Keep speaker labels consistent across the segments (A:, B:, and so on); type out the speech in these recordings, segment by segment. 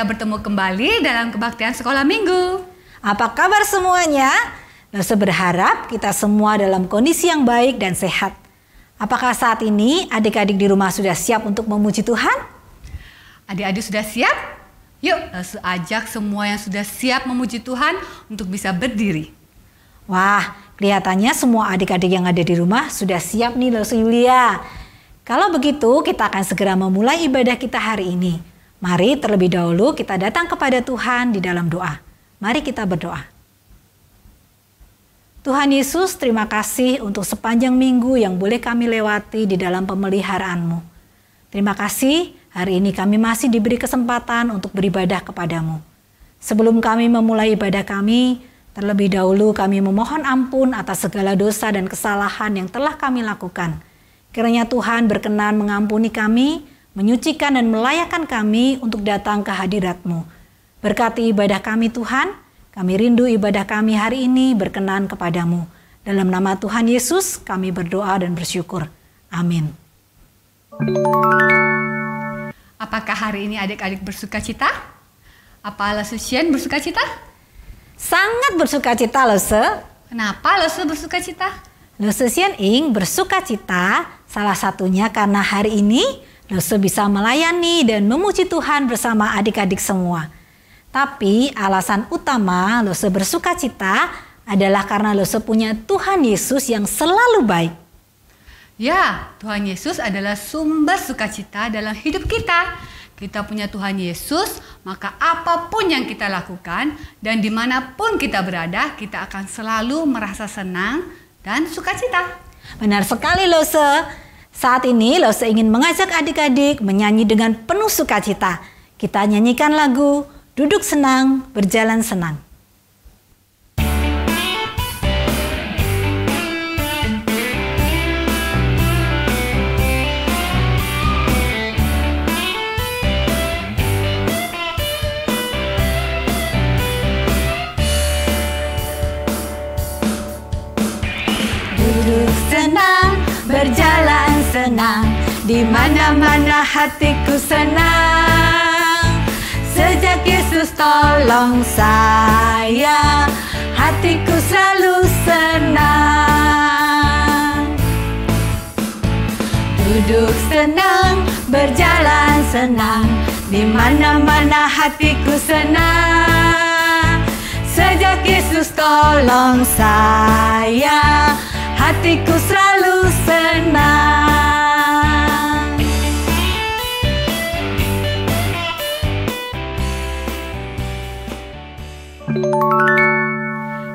A: kita bertemu kembali dalam kebaktian sekolah minggu.
B: Apa kabar semuanya? Lose berharap kita semua dalam kondisi yang baik dan sehat. Apakah saat ini adik-adik di rumah sudah siap untuk memuji Tuhan?
A: Adik-adik sudah siap? Yuk, Lose ajak semua yang sudah siap memuji Tuhan untuk bisa berdiri.
B: Wah, kelihatannya semua adik-adik yang ada di rumah sudah siap nih Lose Yulia. Kalau begitu, kita akan segera memulai ibadah kita hari ini. Mari terlebih dahulu kita datang kepada Tuhan di dalam doa. Mari kita berdoa. Tuhan Yesus, terima kasih untuk sepanjang minggu yang boleh kami lewati di dalam pemeliharaan-Mu. Terima kasih hari ini kami masih diberi kesempatan untuk beribadah kepadamu. Sebelum kami memulai ibadah kami, terlebih dahulu kami memohon ampun atas segala dosa dan kesalahan yang telah kami lakukan. Kiranya Tuhan berkenan mengampuni kami, menyucikan dan melayakkan kami untuk datang ke hadirat-Mu. Berkati ibadah kami Tuhan, kami rindu ibadah kami hari ini berkenan kepadamu. Dalam nama Tuhan Yesus kami berdoa dan bersyukur. Amin.
A: Apakah hari ini adik-adik bersuka cita? Apa Lose Sien bersuka cita?
B: Sangat bersuka cita Lose.
A: Kenapa Lose bersuka cita?
B: Lose Sien Ing bersuka cita salah satunya karena hari ini Lose bisa melayani dan memuji Tuhan bersama adik-adik semua. Tapi alasan utama Lose bersuka cita adalah karena Lose punya Tuhan Yesus yang selalu baik.
A: Ya, Tuhan Yesus adalah sumber sukacita dalam hidup kita. Kita punya Tuhan Yesus, maka apapun yang kita lakukan dan dimanapun kita berada, kita akan selalu merasa senang dan sukacita.
B: Benar sekali Lose. Saat ini Lose ingin mengajak adik-adik menyanyi dengan penuh sukacita. Kita nyanyikan lagu Duduk Senang, Berjalan Senang. Duduk senang, berjalan senang, di mana-mana hatiku senang. Sejak Yesus tolong saya, hatiku selalu senang. Duduk senang, berjalan senang, di mana-mana hatiku senang. Sejak Yesus tolong saya, hatiku selalu senang.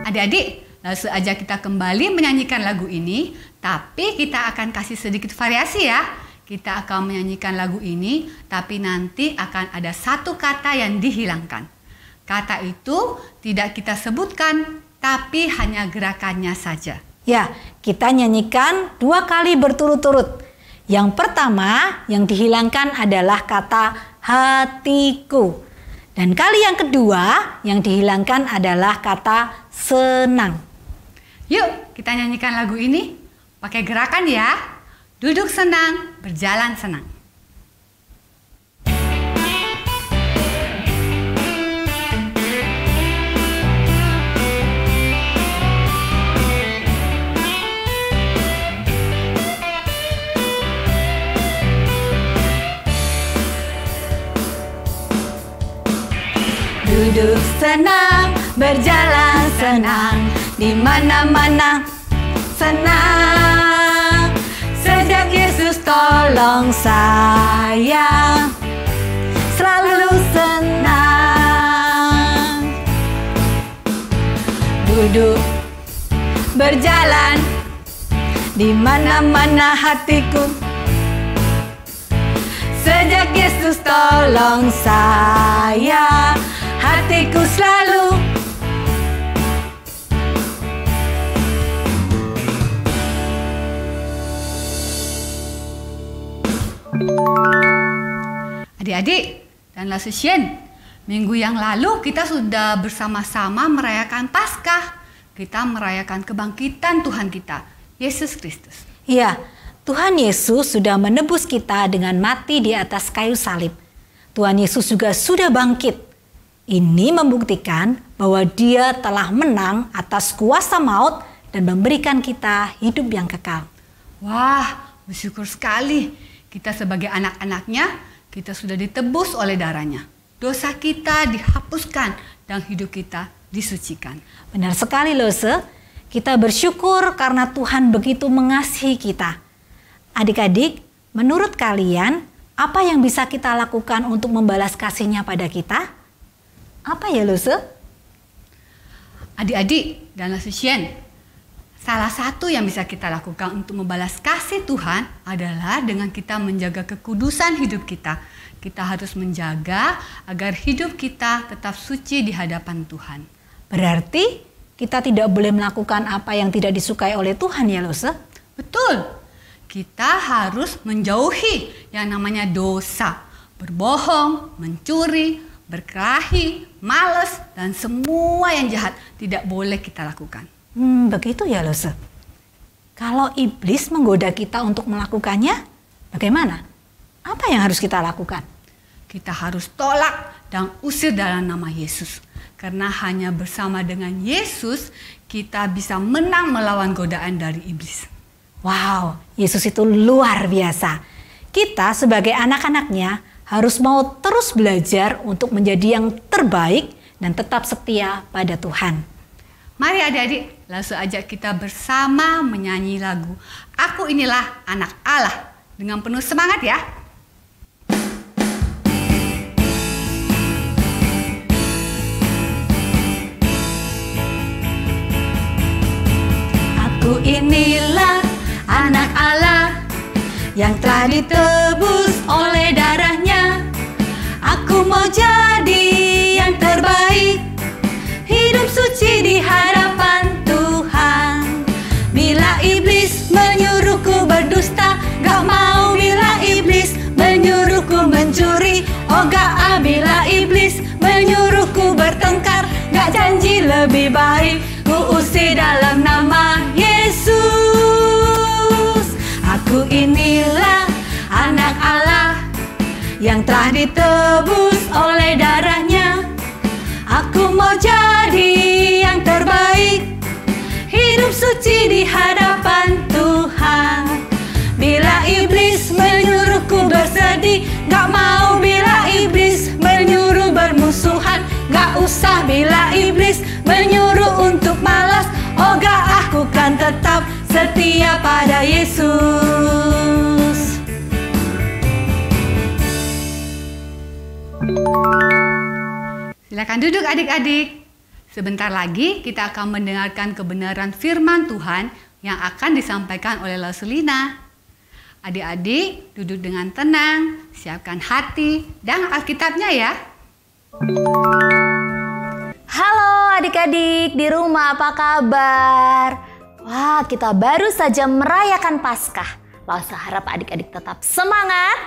A: Adik-adik, langsung aja kita kembali menyanyikan lagu ini, tapi kita akan kasih sedikit variasi ya. Kita akan menyanyikan lagu ini, tapi nanti akan ada satu kata yang dihilangkan. Kata itu tidak kita sebutkan, tapi hanya gerakannya saja.
B: Ya, kita nyanyikan 2 kali berturut-turut. Yang pertama yang dihilangkan adalah kata hatiku. Dan kali yang kedua yang dihilangkan adalah kata senang.
A: Yuk kita nyanyikan lagu ini pakai gerakan ya. Duduk senang, berjalan senang.
B: Duduk senang, berjalan senang, di mana-mana senang. Sejak Yesus tolong saya, selalu senang. Duduk, berjalan, di mana-mana hatiku. Sejak Yesus tolong saya, hatiku selalu.
A: Adik-adik dan Lose Sien, minggu yang lalu kita sudah bersama-sama merayakan Paskah. Kita merayakan kebangkitan Tuhan kita, Yesus Kristus.
B: Iya, Tuhan Yesus sudah menebus kita dengan mati di atas kayu salib. Tuhan Yesus juga sudah bangkit. Ini membuktikan bahwa Dia telah menang atas kuasa maut dan memberikan kita hidup yang kekal.
A: Wah, bersyukur sekali. Kita sebagai anak-anaknya, kita sudah ditebus oleh darahnya. Dosa kita dihapuskan dan hidup kita disucikan.
B: Benar sekali, Lose. Kita bersyukur karena Tuhan begitu mengasihi kita. Adik-adik, menurut kalian, apa yang bisa kita lakukan untuk membalas kasih-Nya pada kita? Apa ya, Luse?
A: Adik-adik dan Lasisien, salah satu yang bisa kita lakukan untuk membalas kasih Tuhan adalah dengan kita menjaga kekudusan hidup kita. Kita harus menjaga agar hidup kita tetap suci di hadapan Tuhan.
B: Berarti kita tidak boleh melakukan apa yang tidak disukai oleh Tuhan ya, Luse?
A: Betul. Kita harus menjauhi yang namanya dosa. Berbohong, mencuri, berkelahi, malas, dan semua yang jahat tidak boleh kita lakukan.
B: Begitu ya, Luse. Kalau iblis menggoda kita untuk melakukannya, bagaimana? Apa yang harus kita lakukan?
A: Kita harus tolak dan usir dalam nama Yesus. Karena hanya bersama dengan Yesus, kita bisa menang melawan godaan dari iblis.
B: Wow, Yesus itu luar biasa. Kita sebagai anak-anaknya harus mau terus belajar untuk menjadi yang terbaik dan tetap setia pada Tuhan.
A: Mari adik-adik, langsung ajak kita bersama menyanyi lagu Aku Inilah Anak Allah dengan penuh semangat ya. Aku inilah anak Allah yang telah ditebus oleh darahnya. Aku mau jadi yang terbaik, hidup suci di hadapan Tuhan. Bila iblis menyuruhku berdusta, gak mau. Bila iblis menyuruhku mencuri, oh gak. Bila iblis menyuruhku bertengkar, gak. Janji lebih baik ku usir dalam nama Yesus. Aku inilah anak Allah yang telah ditebus oleh darahnya. Aku mau jadi yang terbaik, hidup suci di hadapan Tuhan. Bila iblis menyuruhku bersedih, gak mau. Bila iblis menyuruh bermusuhan, gak usah. Bila iblis menyuruh untuk malas, oh gak, aku kan tetap setia pada Yesus. Silakan duduk adik-adik. Sebentar lagi kita akan mendengarkan kebenaran firman Tuhan yang akan disampaikan oleh Lasulina. Adik-adik duduk dengan tenang, siapkan hati dan Alkitabnya ya.
C: Halo adik-adik di rumah, apa kabar? Wah, kita baru saja merayakan Paskah. Lalu harap adik-adik tetap semangat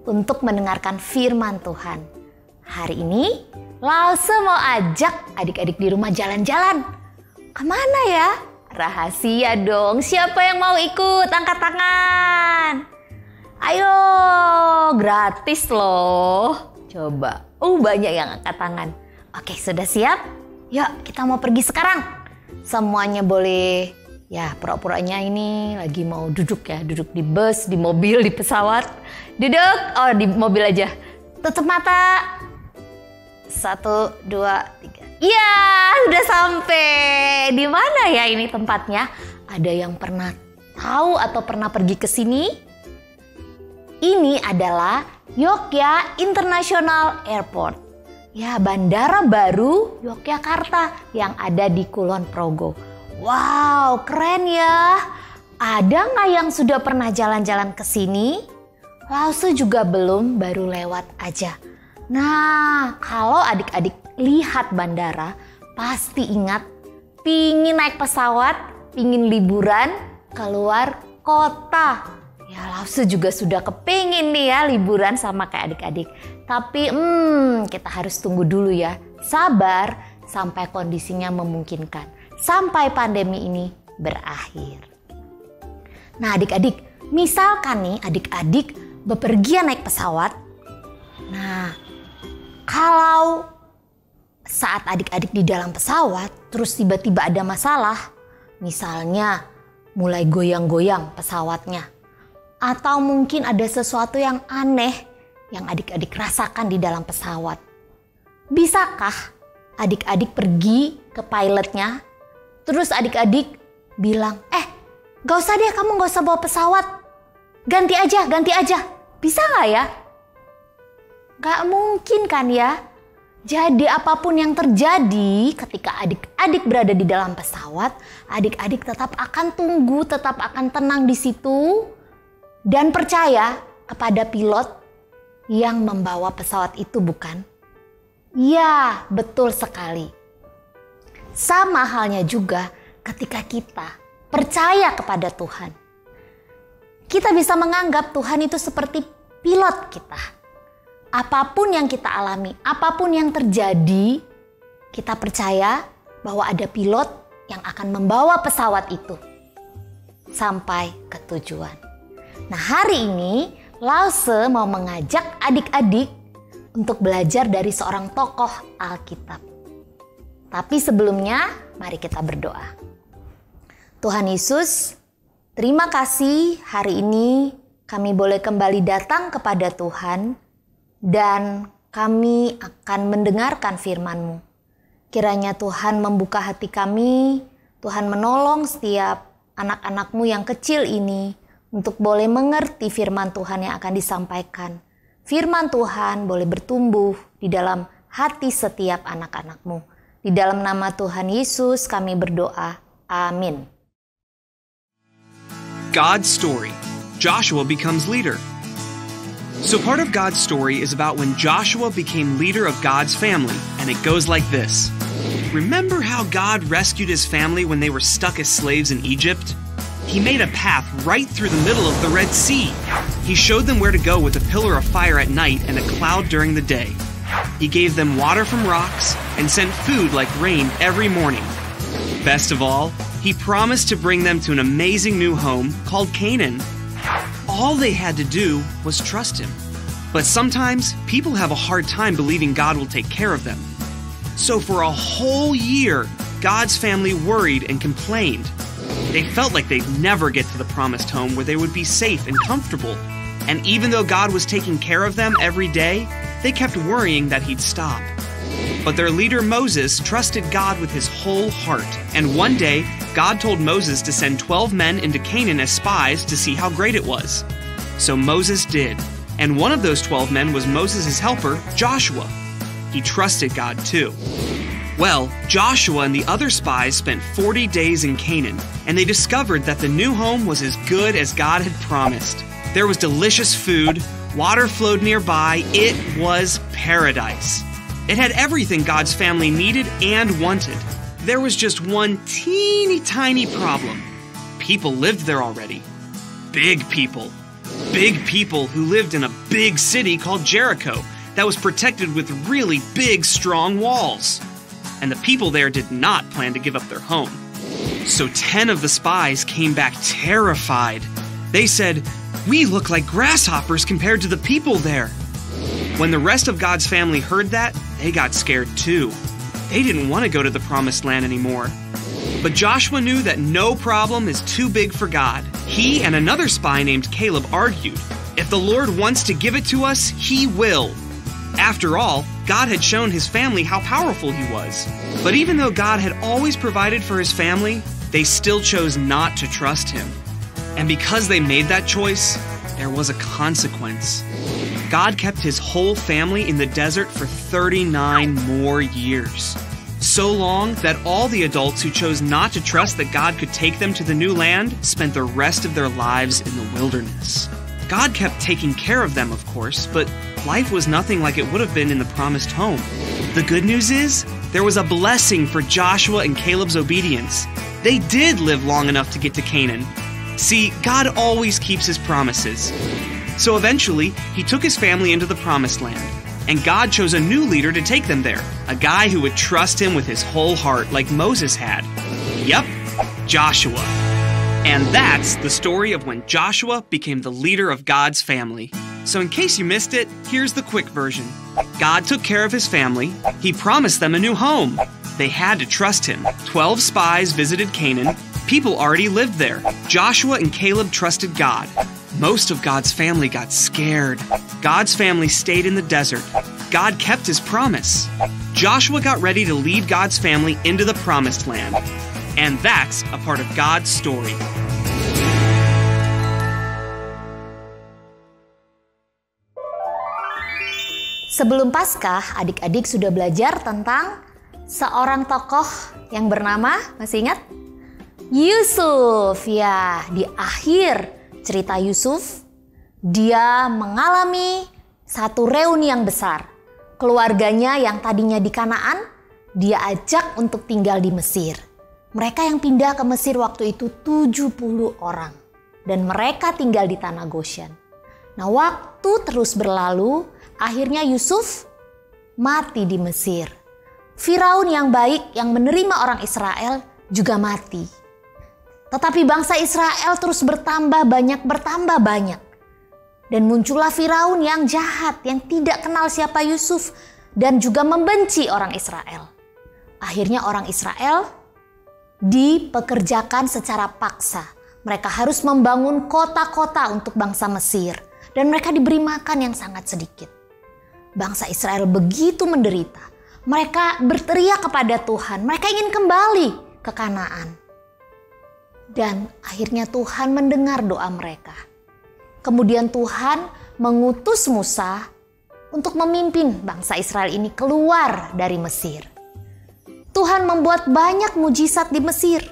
C: untuk mendengarkan firman Tuhan. Hari ini Lause mau ajak adik-adik di rumah jalan-jalan. Kemana ya? Rahasia dong. Siapa yang mau ikut? Angkat tangan. Ayo, gratis loh. Coba. Banyak yang angkat tangan. Oke, sudah siap? Yuk, kita mau pergi sekarang. Semuanya boleh. Ya, pura-puranya ini lagi mau duduk ya. Duduk di bus, di mobil, di pesawat. Duduk. Oh, di mobil aja. Tutup mata. 1, 2, 3. Iya, sudah sampai. Di mana ya ini tempatnya? Ada yang pernah tahu atau pernah pergi ke sini? Ini adalah Yogyakarta International Airport. Ya, bandara baru Yogyakarta yang ada di Kulon Progo. Wow, keren ya. Ada nggak yang sudah pernah jalan-jalan ke sini? Lause juga belum, baru lewat aja. Nah, kalau adik-adik lihat bandara, pasti ingat pingin naik pesawat, pingin liburan keluar kota. Ya, Lause juga sudah kepingin nih ya liburan sama kayak adik-adik. Tapi kita harus tunggu dulu ya. Sabar sampai kondisinya memungkinkan. Sampai pandemi ini berakhir. Nah adik-adik, misalkan nih adik-adik bepergian naik pesawat. Nah, kalau saat adik-adik di dalam pesawat terus tiba-tiba ada masalah, misalnya mulai goyang-goyang pesawatnya, atau mungkin ada sesuatu yang aneh yang adik-adik rasakan di dalam pesawat, bisakah adik-adik pergi ke pilotnya, terus adik-adik bilang, gak usah deh, kamu gak usah bawa pesawat, ganti aja, bisa gak ya? Gak mungkin kan ya? Jadi apapun yang terjadi ketika adik-adik berada di dalam pesawat, adik-adik tetap akan tunggu, tetap akan tenang di situ dan percaya kepada pilot yang membawa pesawat itu, bukan? Ya, betul sekali. Sama halnya juga ketika kita percaya kepada Tuhan. Kita bisa menganggap Tuhan itu seperti pilot kita. Apapun yang kita alami, apapun yang terjadi, kita percaya bahwa ada pilot yang akan membawa pesawat itu sampai ke tujuan. Nah, hari ini Lause mau mengajak adik-adik untuk belajar dari seorang tokoh Alkitab. Tapi sebelumnya, mari kita berdoa. Tuhan Yesus, terima kasih hari ini kami boleh kembali datang kepada Tuhan dan kami akan mendengarkan firman-Mu. Kiranya Tuhan membuka hati kami, Tuhan menolong setiap anak-anak-Mu yang kecil ini untuk boleh mengerti firman Tuhan yang akan disampaikan. Firman Tuhan boleh bertumbuh di dalam hati setiap anak-anak-Mu. Di dalam nama Tuhan Yesus kami berdoa. Amin.
D: God's story. Joshua becomes leader. So part of God's story is about when Joshua became leader of God's family, and it goes like this. Remember how God rescued his family when they were stuck as slaves in Egypt? He made a path right through the middle of the Red Sea. He showed them where to go with a pillar of fire at night and a cloud during the day. He gave them water from rocks and sent food like rain every morning. Best of all, he promised to bring them to an amazing new home called Canaan. All they had to do was trust him. But sometimes people have a hard time believing God will take care of them. So for a whole year, God's family worried and complained. They felt like they'd never get to the promised home where they would be safe and comfortable. And even though God was taking care of them every day, they kept worrying that he'd stop. But their leader Moses trusted God with his whole heart. And one day, God told Moses to send 12 men into Canaan as spies to see how great it was. So Moses did. And one of those 12 men was Moses' helper, Joshua. He trusted God too. Well, Joshua and the other spies spent 40 days in Canaan, and they discovered that the new home was as good as God had promised. There was delicious food, water flowed nearby, it was paradise. It had everything God's family needed and wanted. There was just one teeny tiny problem. People lived there already. Big people. Big people who lived in a big city called Jericho that was protected with really big, strong walls. And the people there did not plan to give up their home. So 10 of the spies came back terrified. They said, "We look like grasshoppers compared to the people there." When the rest of God's family heard that, they got scared too. They didn't want to go to the promised land anymore. But Joshua knew that no problem is too big for God. He and another spy named Caleb argued, "If the Lord wants to give it to us, he will." After all, God had shown his family how powerful he was. But even though God had always provided for his family, they still chose not to trust him. And because they made that choice, there was a consequence. God kept his whole family in the desert for 39 more years. So long that all the adults who chose not to trust that God could take them to the new land spent the rest of their lives in the wilderness. God kept taking care of them, of course, but life was nothing like it would have been in the promised home. The good news is, there was a blessing for Joshua and Caleb's obedience. They did live long enough to get to Canaan. See, God always keeps his promises. So eventually, he took his family into the promised land, and God chose a new leader to take them there, a guy who would trust him with his whole heart like Moses had. Yep, Joshua. And that's the story of when Joshua became the leader of God's family. So in case you missed it, here's the quick version. God took care of his family. He promised them a new home. They had to trust him. 12 spies visited Canaan. People already lived there. Joshua and Caleb trusted God. Most of God's family got scared. God's family stayed in the desert. God kept his promise. Joshua got ready to lead God's family into the promised land. And that's a part of God's story.
C: Sebelum Paskah, adik-adik sudah belajar tentang seorang tokoh yang bernama, masih ingat? Yusuf. Ya, di akhir cerita Yusuf, dia mengalami satu reuni yang besar. Keluarganya yang tadinya di Kanaan, dia ajak untuk tinggal di Mesir. Mereka yang pindah ke Mesir waktu itu 70 orang. Dan mereka tinggal di tanah Goshen. Nah, waktu terus berlalu, akhirnya Yusuf mati di Mesir. Firaun yang baik yang menerima orang Israel juga mati. Tetapi bangsa Israel terus bertambah banyak. Dan muncullah Firaun yang jahat, yang tidak kenal siapa Yusuf dan juga membenci orang Israel. Akhirnya orang Israel dipekerjakan secara paksa. Mereka harus membangun kota-kota untuk bangsa Mesir dan mereka diberi makan yang sangat sedikit. Bangsa Israel begitu menderita. Mereka berteriak kepada Tuhan. Mereka ingin kembali ke Kanaan. Dan akhirnya Tuhan mendengar doa mereka. Kemudian Tuhan mengutus Musa untuk memimpin bangsa Israel ini keluar dari Mesir. Tuhan membuat banyak mujizat di Mesir.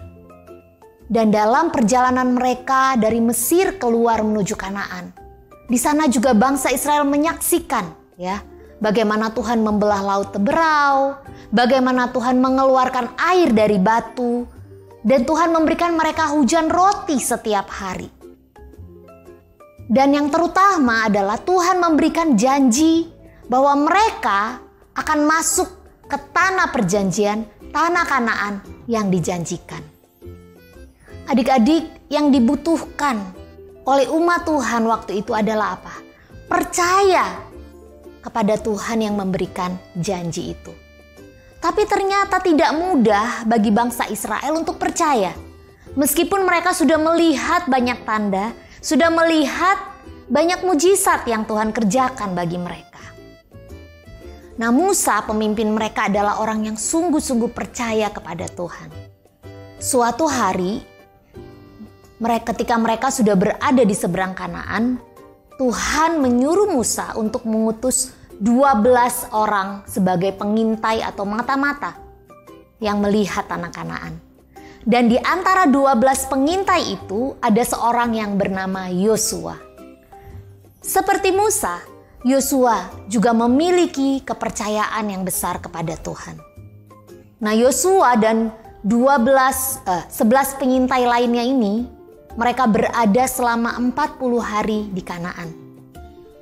C: Dan dalam perjalanan mereka dari Mesir keluar menuju Kanaan, di sana juga bangsa Israel menyaksikan bagaimana Tuhan membelah laut Teberau, bagaimana Tuhan mengeluarkan air dari batu, dan Tuhan memberikan mereka hujan roti setiap hari. Dan yang terutama adalah Tuhan memberikan janji bahwa mereka akan masuk ke tanah perjanjian, tanah Kanaan yang dijanjikan. Adik-adik, yang dibutuhkan oleh umat Tuhan waktu itu adalah apa? Percaya kepada Tuhan yang memberikan janji itu. Tapi ternyata tidak mudah bagi bangsa Israel untuk percaya. Meskipun mereka sudah melihat banyak tanda, sudah melihat banyak mujizat yang Tuhan kerjakan bagi mereka. Nah, Musa pemimpin mereka adalah orang yang sungguh-sungguh percaya kepada Tuhan. Suatu hari, ketika mereka sudah berada di seberang Kanaan, Tuhan menyuruh Musa untuk mengutus 12 orang sebagai pengintai atau mata-mata yang melihat tanah Kanaan. Dan di antara 12 pengintai itu ada seorang yang bernama Yosua. Seperti Musa, Yosua juga memiliki kepercayaan yang besar kepada Tuhan. Nah, Yosua dan 11 pengintai lainnya ini, mereka berada selama 40 hari di Kanaan.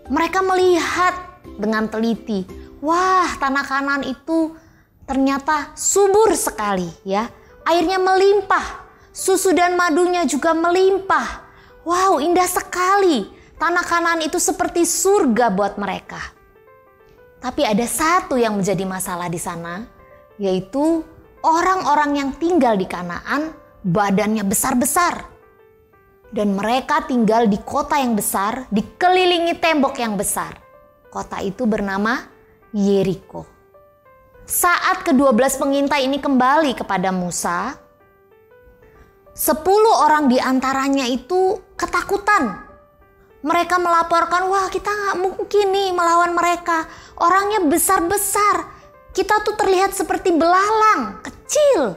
C: Mereka melihat dengan teliti, wah, tanah Kanaan itu ternyata subur sekali ya. Airnya melimpah, susu dan madunya juga melimpah. Wow, indah sekali. Tanah Kanaan itu seperti surga buat mereka. Tapi ada satu yang menjadi masalah di sana, yaitu orang-orang yang tinggal di Kanaan badannya besar-besar. Dan mereka tinggal di kota yang besar, dikelilingi tembok yang besar. Kota itu bernama Yeriko. Saat ke-12 pengintai ini kembali kepada Musa, 10 orang di antaranya itu ketakutan. Mereka melaporkan, wah, kita gak mungkin nih melawan mereka. Orangnya besar-besar. Kita tuh terlihat seperti belalang, kecil.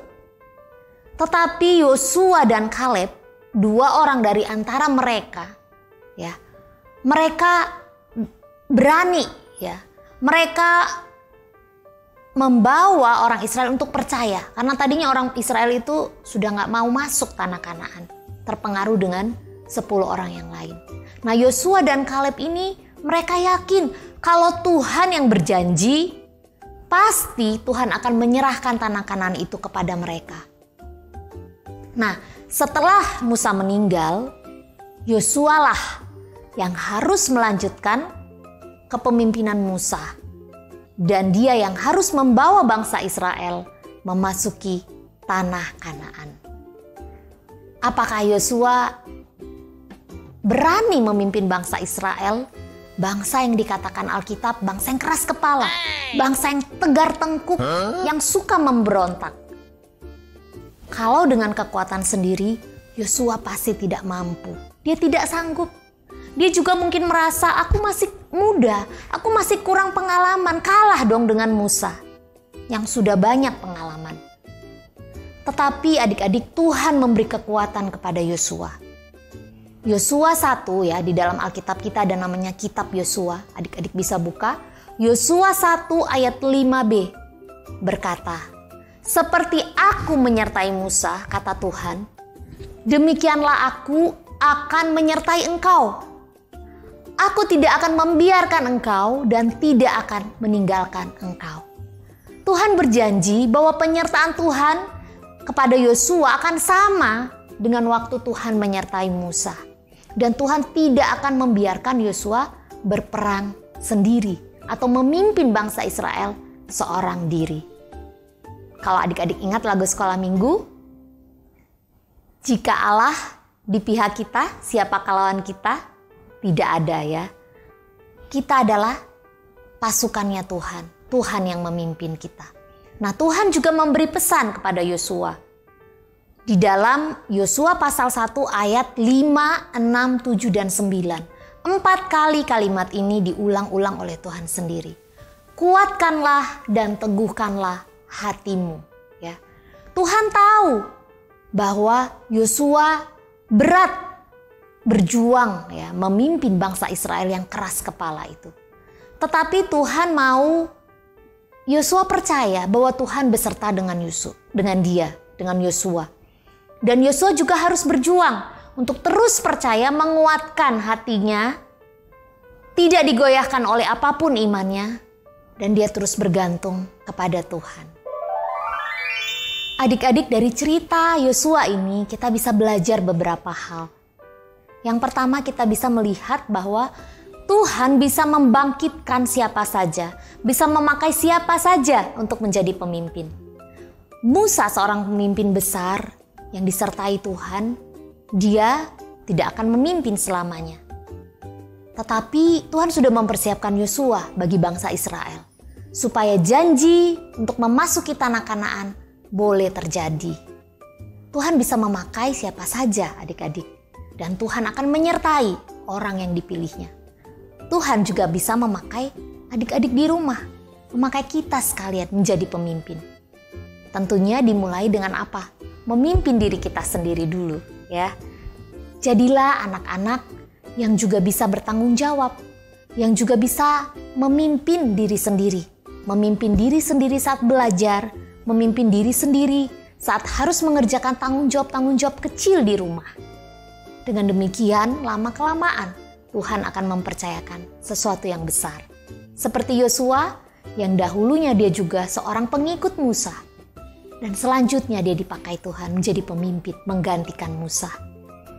C: Tetapi Yosua dan Kaleb, 2 orang dari antara mereka, mereka berani, mereka membawa orang Israel untuk percaya. Karena tadinya orang Israel itu sudah gak mau masuk tanah Kanaan, terpengaruh dengan 10 orang yang lain. Nah, Yosua dan Kaleb ini mereka yakin kalau Tuhan yang berjanji, pasti Tuhan akan menyerahkan tanah Kanaan itu kepada mereka. Nah, setelah Musa meninggal, Yosua lah yang harus melanjutkan kepemimpinan Musa. Dan dia yang harus membawa bangsa Israel memasuki tanah Kanaan. Apakah Yosua berani memimpin bangsa Israel? Bangsa yang dikatakan Alkitab bangsa yang keras kepala, bangsa yang tegar tengkuk, yang suka memberontak. Kalau dengan kekuatan sendiri, Yosua pasti tidak mampu. Dia tidak sanggup. Dia juga mungkin merasa, aku masih muda, aku masih kurang pengalaman, kalah dong dengan Musa yang sudah banyak pengalaman. Tetapi adik-adik, Tuhan memberi kekuatan kepada Yosua. Yosua 1 ya, di dalam Alkitab kita ada namanya kitab Yosua. Adik-adik bisa buka. Yosua 1 ayat 5b berkata, seperti aku menyertai Musa, kata Tuhan, demikianlah aku akan menyertai engkau. Aku tidak akan membiarkan engkau dan tidak akan meninggalkan engkau. Tuhan berjanji bahwa penyertaan Tuhan kepada Yosua akan sama dengan waktu Tuhan menyertai Musa. Dan Tuhan tidak akan membiarkan Yosua berperang sendiri atau memimpin bangsa Israel seorang diri. Kalau adik-adik ingat lagu sekolah minggu, jika Allah di pihak kita, siapakah lawan kita? Tidak ada ya. Kita adalah pasukannya Tuhan. Tuhan yang memimpin kita. Nah, Tuhan juga memberi pesan kepada Yosua. Di dalam Yosua pasal 1 ayat 5, 6, 7, dan 9. 4 kali kalimat ini diulang-ulang oleh Tuhan sendiri. Kuatkanlah dan teguhkanlah hatimu. Ya. Tuhan tahu bahwa Yosua berat berjuang ya, memimpin bangsa Israel yang keras kepala itu. Tetapi Tuhan mau Yosua percaya bahwa Tuhan beserta dengan Yosua. Dan Yosua juga harus berjuang untuk terus percaya, menguatkan hatinya, tidak digoyahkan oleh apapun imannya, dan dia terus bergantung kepada Tuhan. Adik-adik, dari cerita Yosua ini kita bisa belajar beberapa hal. Yang pertama, kita bisa melihat bahwa Tuhan bisa membangkitkan siapa saja, bisa memakai siapa saja untuk menjadi pemimpin. Musa seorang pemimpin besar yang disertai Tuhan, dia tidak akan memimpin selamanya. Tetapi Tuhan sudah mempersiapkan Yosua bagi bangsa Israel, supaya janji untuk memasuki tanah Kanaan boleh terjadi. Tuhan bisa memakai siapa saja adik-adik. Dan Tuhan akan menyertai orang yang dipilihnya. Tuhan juga bisa memakai adik-adik di rumah, memakai kita sekalian menjadi pemimpin. Tentunya dimulai dengan apa? Memimpin diri kita sendiri dulu ya. Jadilah anak-anak yang juga bisa bertanggung jawab, yang juga bisa memimpin diri sendiri. Memimpin diri sendiri saat belajar, memimpin diri sendiri saat harus mengerjakan tanggung jawab kecil di rumah. Dengan demikian, lama-kelamaan Tuhan akan mempercayakan sesuatu yang besar. Seperti Yosua yang dahulunya dia juga seorang pengikut Musa. Dan selanjutnya dia dipakai Tuhan menjadi pemimpin menggantikan Musa.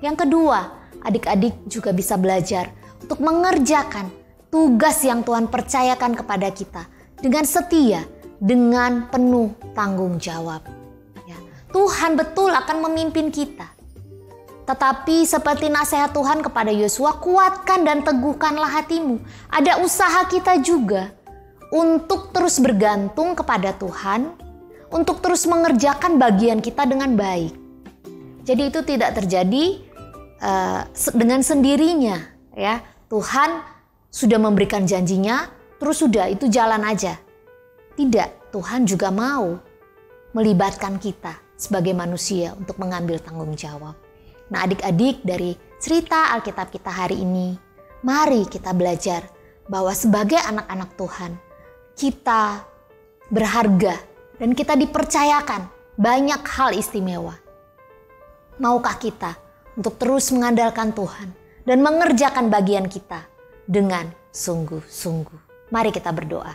C: Yang kedua, adik-adik juga bisa belajar untuk mengerjakan tugas yang Tuhan percayakan kepada kita dengan setia, dengan penuh tanggung jawab. Ya, Tuhan betul akan memimpin kita. Tetapi seperti nasihat Tuhan kepada Yosua, kuatkan dan teguhkanlah hatimu. Ada usaha kita juga untuk terus bergantung kepada Tuhan, untuk terus mengerjakan bagian kita dengan baik. Jadi itu tidak terjadi dengan sendirinya, ya. Tuhan sudah memberikan janjinya, terus sudah itu jalan aja. Tidak, Tuhan juga mau melibatkan kita sebagai manusia untuk mengambil tanggung jawab. Nah, adik-adik, dari cerita Alkitab kita hari ini, mari kita belajar bahwa sebagai anak-anak Tuhan, kita berharga dan kita dipercayakan banyak hal istimewa. Maukah kita untuk terus mengandalkan Tuhan dan mengerjakan bagian kita dengan sungguh-sungguh? Mari kita berdoa.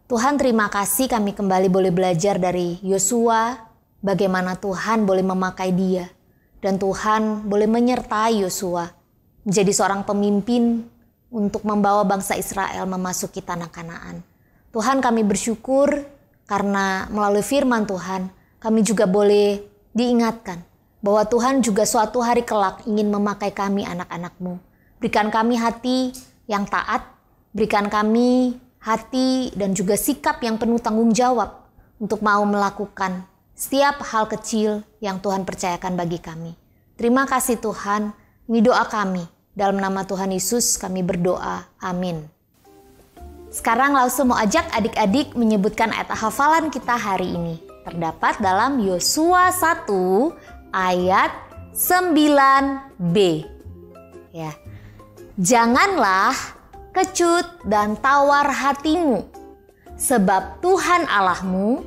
C: Tuhan, terima kasih kami kembali boleh belajar dari Yosua, bagaimana Tuhan boleh memakai dia. Dan Tuhan boleh menyertai Yosua menjadi seorang pemimpin untuk membawa bangsa Israel memasuki tanah Kanaan. Tuhan, kami bersyukur karena melalui firman Tuhan kami juga boleh diingatkan bahwa Tuhan juga suatu hari kelak ingin memakai kami anak-anak-Mu. Berikan kami hati yang taat, berikan kami hati dan juga sikap yang penuh tanggung jawab untuk mau melakukan setiap hal kecil yang Tuhan percayakan bagi kami. Terima kasih Tuhan, ini doa kami. Dalam nama Tuhan Yesus kami berdoa. Amin. Sekarang langsung mau ajak adik-adik menyebutkan ayat hafalan kita hari ini. Terdapat dalam Yosua 1 ayat 9b. Ya. Janganlah kecut dan tawar hatimu, sebab Tuhan Allahmu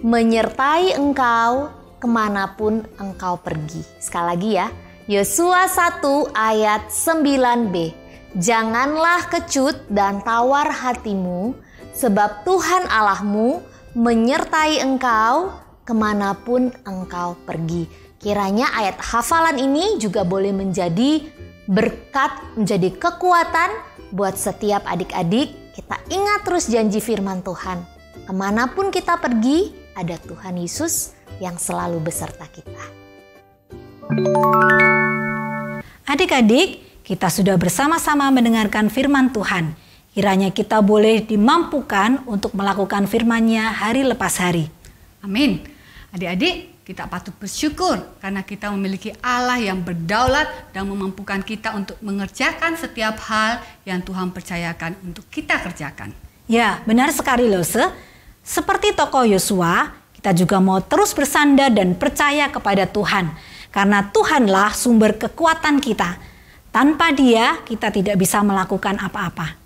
C: menyertai engkau kemanapun engkau pergi. Sekali lagi ya, Yosua 1 ayat 9b. Janganlah kecut dan tawar hatimu, sebab Tuhan Allahmu menyertai engkau kemanapun engkau pergi. Kiranya ayat hafalan ini juga boleh menjadi berkat, menjadi kekuatan buat setiap adik-adik. Kita ingat terus janji firman Tuhan. Kemanapun kita pergi, ada Tuhan Yesus yang selalu beserta kita.
B: Adik-adik, kita sudah bersama-sama mendengarkan firman Tuhan. Kiranya kita boleh dimampukan untuk melakukan firman-Nya hari lepas hari.
A: Amin. Adik-adik, kita patut bersyukur karena kita memiliki Allah yang berdaulat dan memampukan kita untuk mengerjakan setiap hal yang Tuhan percayakan untuk kita kerjakan.
B: Ya, benar sekali Lose. Seperti tokoh Yosua, kita juga mau terus bersandar dan percaya kepada Tuhan. Karena Tuhanlah sumber kekuatan kita. Tanpa Dia, kita tidak bisa melakukan apa-apa.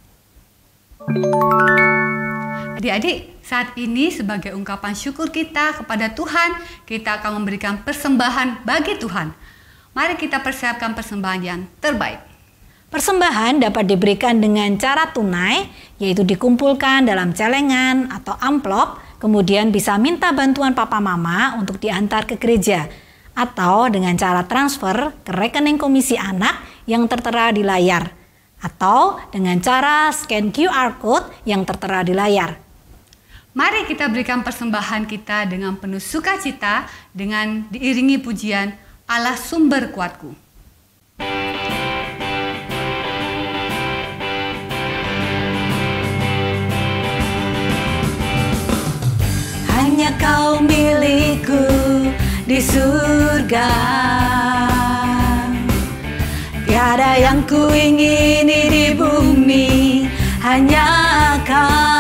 A: Adik-adik, saat ini sebagai ungkapan syukur kita kepada Tuhan, kita akan memberikan persembahan bagi Tuhan. Mari kita persiapkan persembahan yang terbaik.
B: Persembahan dapat diberikan dengan cara tunai, yaitu dikumpulkan dalam celengan atau amplop, kemudian bisa minta bantuan papa mama untuk diantar ke gereja, atau dengan cara transfer ke rekening komisi anak yang tertera di layar, atau dengan cara scan QR Code yang tertera di layar.
A: Mari kita berikan persembahan kita dengan penuh sukacita dengan diiringi pujian Allah sumber kuatku.
B: Hanya Kau milikku di surga, tiada yang kuingini di bumi, hanya Kau.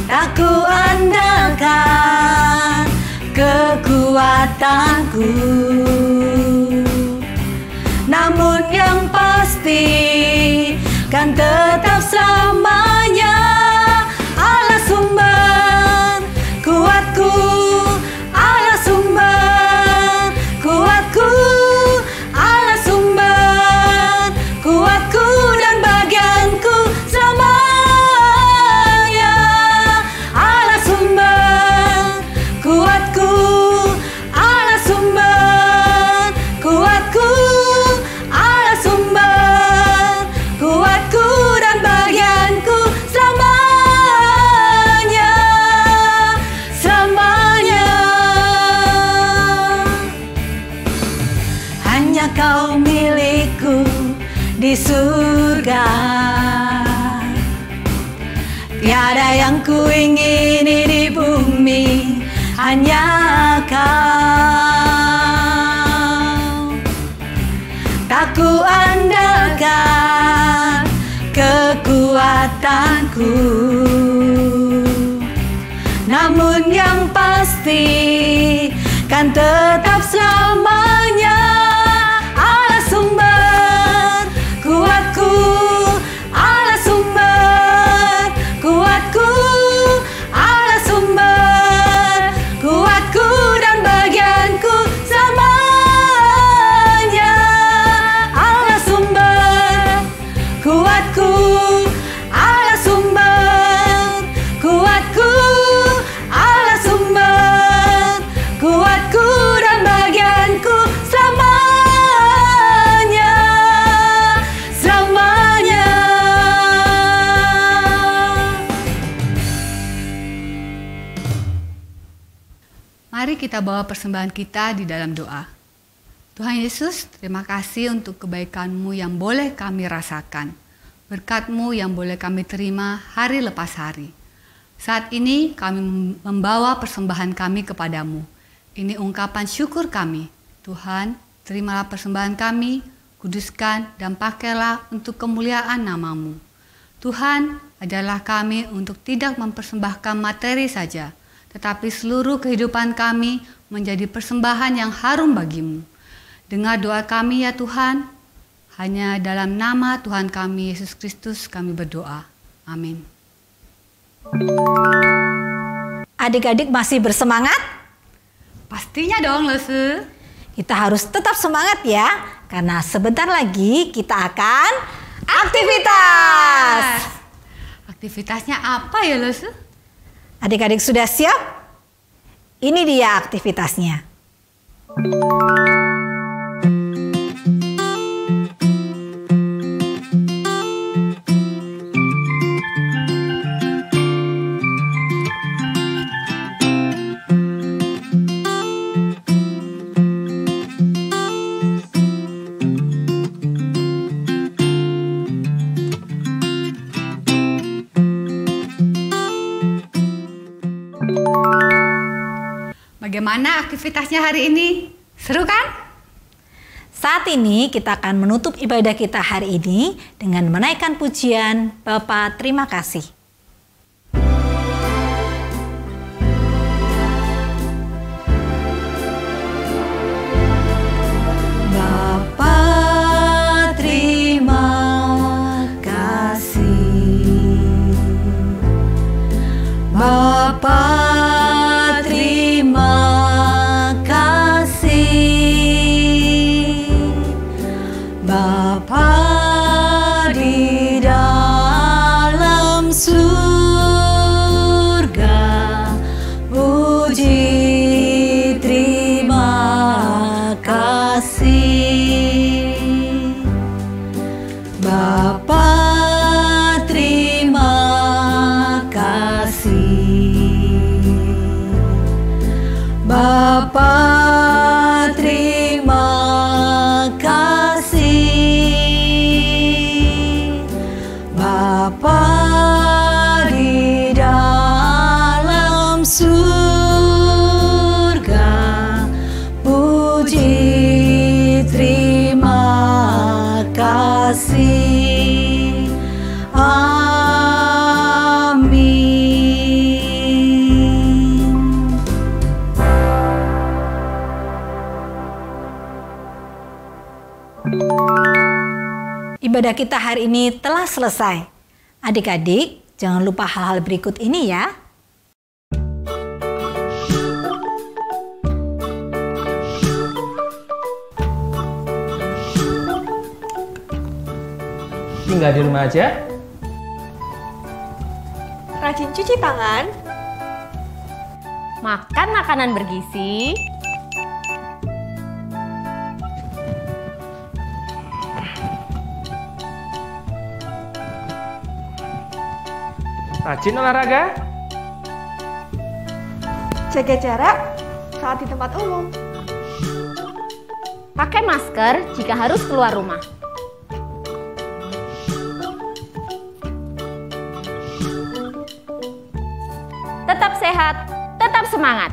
B: Tak kuandalkan kekuatanku, namun yang pasti kan tetap selamanya Allah sumber kuatku, Allah sumber kuatku, Allah sumber kuatku dan bagianku selamanya. Allah sumber kuatku, Allah sumber kuatku, Allah sumber kuatku dan bagianku selamanya. Hanya Kau milikku di surga, tiada yang kuingini di bumi, hanya Kau. Tak kuandalkan kekuatanku, namun yang pasti kan tetap selamanya Allah sumber kuatku, Allah sumber kuatku, Allah sumber kuatku dan bagianku selamanya. Allah sumber kuatku, Allah sumber kuatku, Allah sumber kuatku dan bagianku
A: Mari kita bawa persembahan kita di dalam doa. Tuhan Yesus, terima kasih untuk kebaikan-Mu yang boleh kami rasakan. Berkat-Mu yang boleh kami terima hari lepas hari. Saat ini kami membawa persembahan kami kepadamu. Ini ungkapan syukur kami. Tuhan, terimalah persembahan kami, kuduskan dan pakailah untuk kemuliaan nama-Mu. Tuhan, ajarlah kami untuk tidak mempersembahkan materi saja, tetapi seluruh kehidupan kami menjadi persembahan yang harum bagimu. Dengar doa kami ya Tuhan, hanya dalam nama Tuhan kami Yesus Kristus kami berdoa. Amin.
B: Adik-adik masih bersemangat?
A: Pastinya dong, Lese.
B: Kita harus tetap semangat ya, karena sebentar lagi kita akan aktivitas.
A: Aktivitasnya apa ya, Lese?
B: Adik-adik sudah siap? Ini dia aktivitasnya.
A: Bagaimana aktivitasnya hari ini? Seru kan?
B: Saat ini kita akan menutup ibadah kita hari ini dengan menaikkan pujian Bapa terima kasih. Bapa terima kasih. Bapa Bapa di dalam surga, puji terima kasih. Bapa terima kasih. Bapa terima kasih. Bapa di dalam surga, puji terima kasih. Amin. Ibadah kita hari ini telah selesai. Adik-adik, jangan lupa hal-hal berikut ini ya.
E: Tinggal di rumah aja.
F: Rajin cuci tangan.
C: Makan makanan bergizi.
E: Rajin olahraga.
F: Jaga jarak saat di tempat umum.
C: Pakai masker jika harus keluar rumah. Tetap sehat, tetap semangat.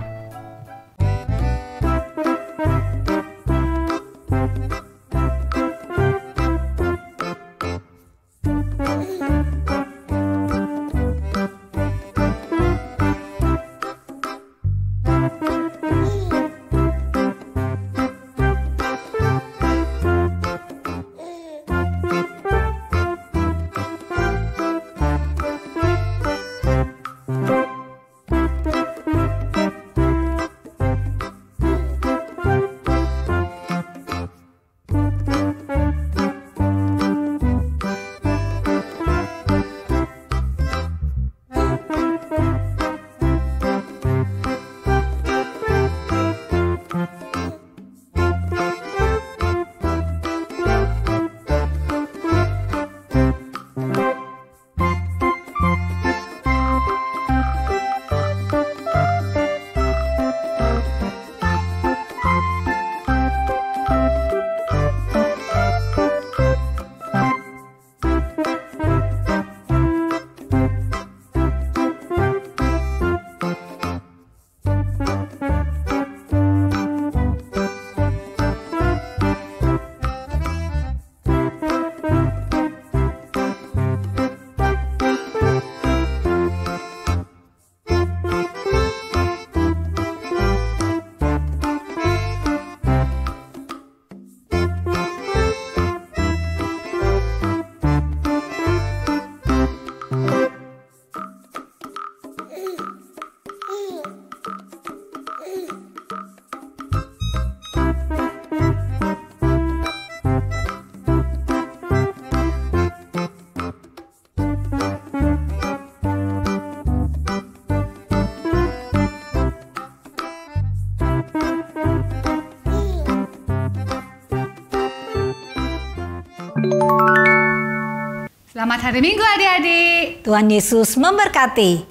A: hari Minggu adik-adik.
B: Tuhan Yesus memberkati.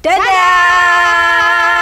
B: Dadah!